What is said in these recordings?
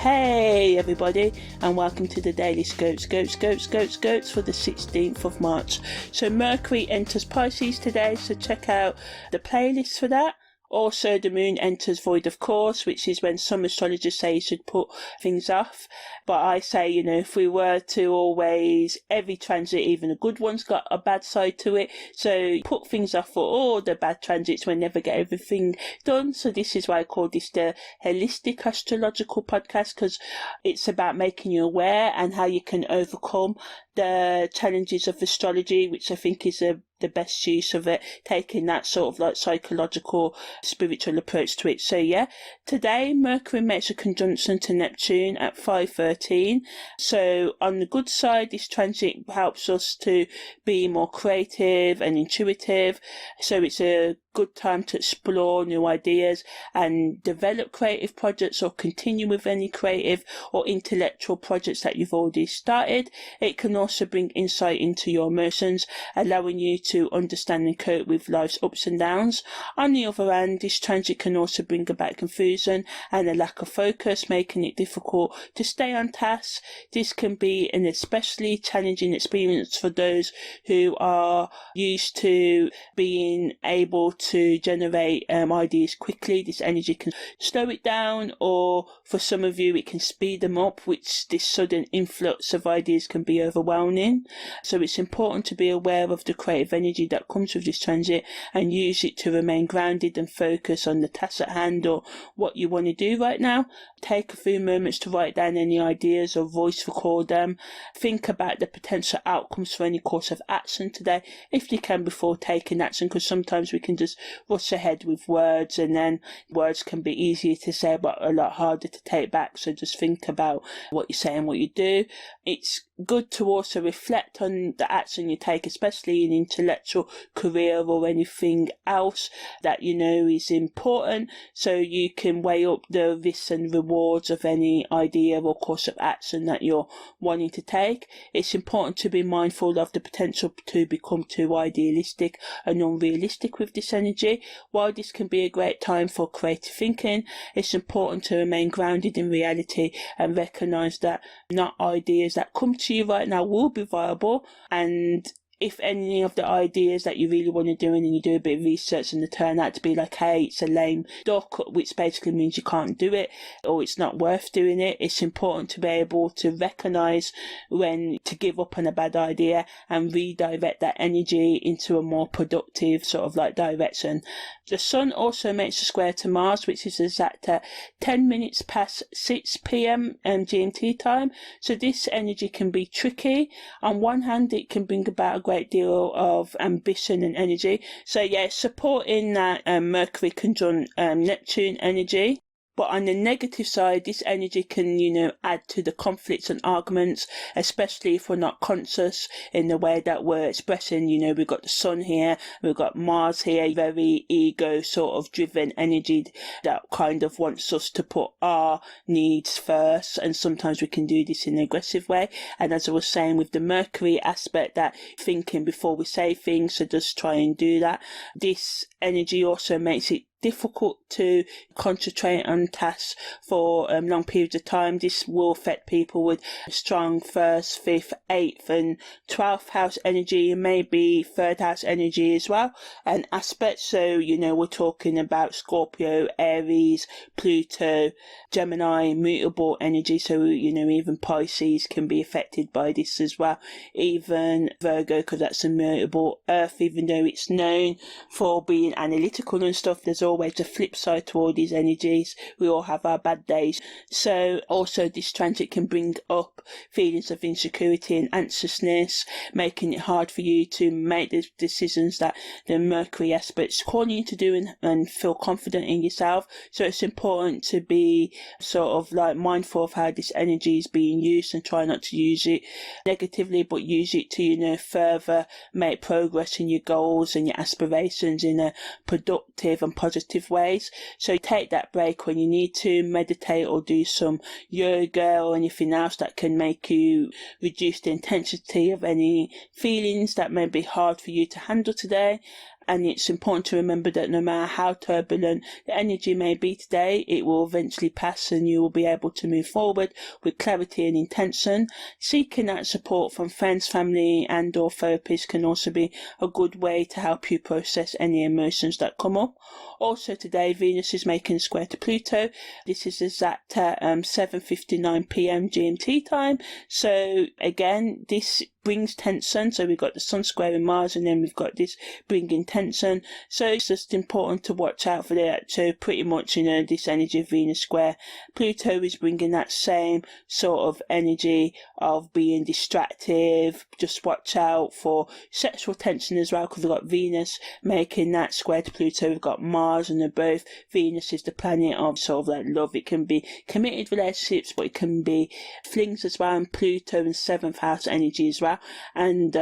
Hey everybody, and welcome to the Daily Scopes for the 16th of March. So Mercury enters Pisces today, so check out the playlist for that. Also, the moon enters void of course, which is when some astrologers say you should put things off. But I say, if we were to always, every transit, even a good one's got a bad side to it. So put things off for all the bad transits, we'll never get everything done. So this is why I call this the Holistic Astrological Podcast, because it's about making you aware and how you can overcome the challenges of astrology, which I think is the best use of it, taking that sort of like psychological, spiritual approach to it. So yeah, today Mercury makes a conjunction to Neptune at 5:13. So on the good side, this transit helps us to be more creative and intuitive. So it's a good time to explore new ideas and develop creative projects, or continue with any creative or intellectual projects that you've already started. It can also bring insight into your emotions, allowing you to understand and cope with life's ups and downs. On the other hand, this transit can also bring about confusion and a lack of focus, making it difficult to stay on task. This can be an especially challenging experience for those who are used to being able to generate ideas quickly. This energy can slow it down, or for some of you it can speed them up, which this sudden influx of ideas can be overwhelming. So it's important to be aware of the creative energy that comes with this transit and use it to remain grounded and focus on the task at hand or what you want to do right now. Take a few moments to write down any ideas or voice record them. Think about the potential outcomes for any course of action today, if you can, before taking action, because sometimes we can just rush ahead with words, and then words can be easier to say but a lot harder to take back. So just think about what you say and what you do. It's good to also reflect on the action you take, especially in intellectual career or anything else that is important, so you can weigh up the risks and rewards of any idea or course of action that you're wanting to take. It's important to be mindful of the potential to become too idealistic and unrealistic with this energy. While this can be a great time for creative thinking, it's important to remain grounded in reality and recognize that not ideas that come to you right now will be viable, and if any of the ideas that you really want to do and then you do a bit of research and they turn out to be like, hey, it's a lame duck, which basically means you can't do it or it's not worth doing it, it's important to be able to recognize when to give up on a bad idea and redirect that energy into a more productive sort of like direction. The Sun also makes a square to Mars, which is exact at 10 minutes past 6 p.m. GMT time. So this energy can be tricky. On one hand, it can bring about a great deal of ambition and energy. So yeah, supporting that Mercury conjunct Neptune energy. But on the negative side, this energy can, add to the conflicts and arguments, especially if we're not conscious in the way that we're expressing. We've got the Sun here, we've got Mars here, very ego sort of driven energy that kind of wants us to put our needs first. And sometimes we can do this in an aggressive way. And as I was saying with the Mercury aspect, that thinking before we say things, so just try and do that. This energy also makes it difficult to concentrate on tasks for long periods of time. This will affect people with strong 1st, 5th, 8th and 12th house energy, and maybe 3rd house energy as well, and aspects. So we're talking about Scorpio, Aries, Pluto, Gemini, mutable energy. So even Pisces can be affected by this as well, even Virgo, because that's a mutable earth. Even though it's known for being analytical and stuff, there's always a flip side to all these energies. We all have our bad days. So also this transit can bring up feelings of insecurity and anxiousness, making it hard for you to make the decisions that the Mercury aspect's calling you to do and feel confident in yourself. So it's important to be sort of like mindful of how this energy is being used and try not to use it negatively, but use it to further make progress in your goals and your aspirations in a productive and positive ways. So take that break when you need to, meditate or do some yoga or anything else that can make you reduce the intensity of any feelings that may be hard for you to handle today. And it's important to remember that no matter how turbulent the energy may be today, it will eventually pass and you will be able to move forward with clarity and intention. Seeking that support from friends, family and or therapists can also be a good way to help you process any emotions that come up. Also today, Venus is making a square to Pluto. This is exact at 7:59 p.m. GMT time. So again, this brings tension. So we've got the Sun squaring Mars, and then we've got this bringing tension. So it's just important to watch out for that. So pretty much, this energy of Venus square Pluto is bringing that same sort of energy of being distractive. Just watch out for sexual tension as well, because we've got Venus making that square to Pluto. We've got Mars, and they're both. Venus is the planet of sort of like love. It can be committed relationships, but it can be flings as well, and Pluto in 7th house energy as well. And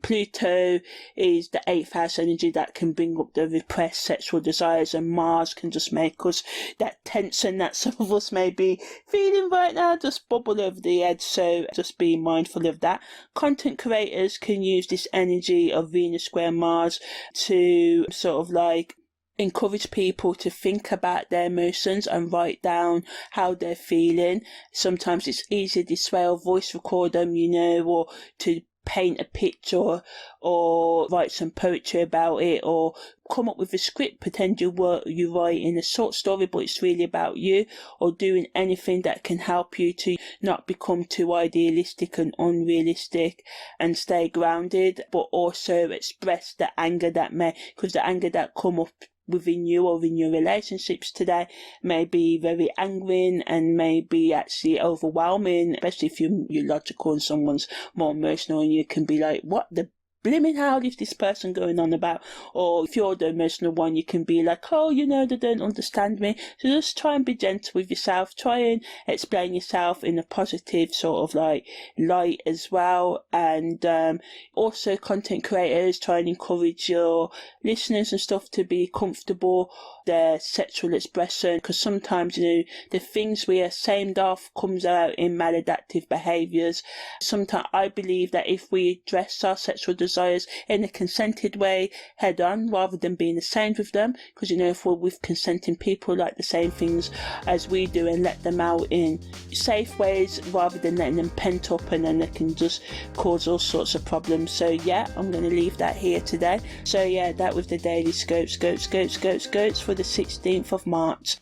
Pluto is the 8th house energy that can bring up the repressed sexual desires, and Mars can just make us that tension that some of us may be feeling right now just bubble over the edge. So just be mindful of that. Content creators can use this energy of Venus square Mars to sort of like encourage people to think about their emotions and write down how they're feeling. Sometimes it's easier this way, or voice record them, or to paint a picture or write some poetry about it, or come up with a script, pretend you're writing a short story but it's really about you, or doing anything that can help you to not become too idealistic and unrealistic and stay grounded, but also express the anger that because the anger that come up within you or in your relationships today may be very angering and may be actually overwhelming, especially if you're logical and someone's more emotional, and you can be like, what the blimmin' hell is this person going on about? Or if you're the emotional one, you can be like, oh, they don't understand me. So just try and be gentle with yourself. Try and explain yourself in a positive sort of like light as well. And also content creators, try and encourage your listeners and stuff to be comfortable their sexual expression, because sometimes the things we are ashamed of comes out in maladaptive behaviours. Sometimes I believe that if we address our sexual desires in a consented way head on, rather than being ashamed with them, because if we're with consenting people like the same things as we do, and let them out in safe ways rather than letting them pent up, and then they can just cause all sorts of problems. So yeah, I'm going to leave that here today. So yeah, that was the daily scopes for the 16th of March.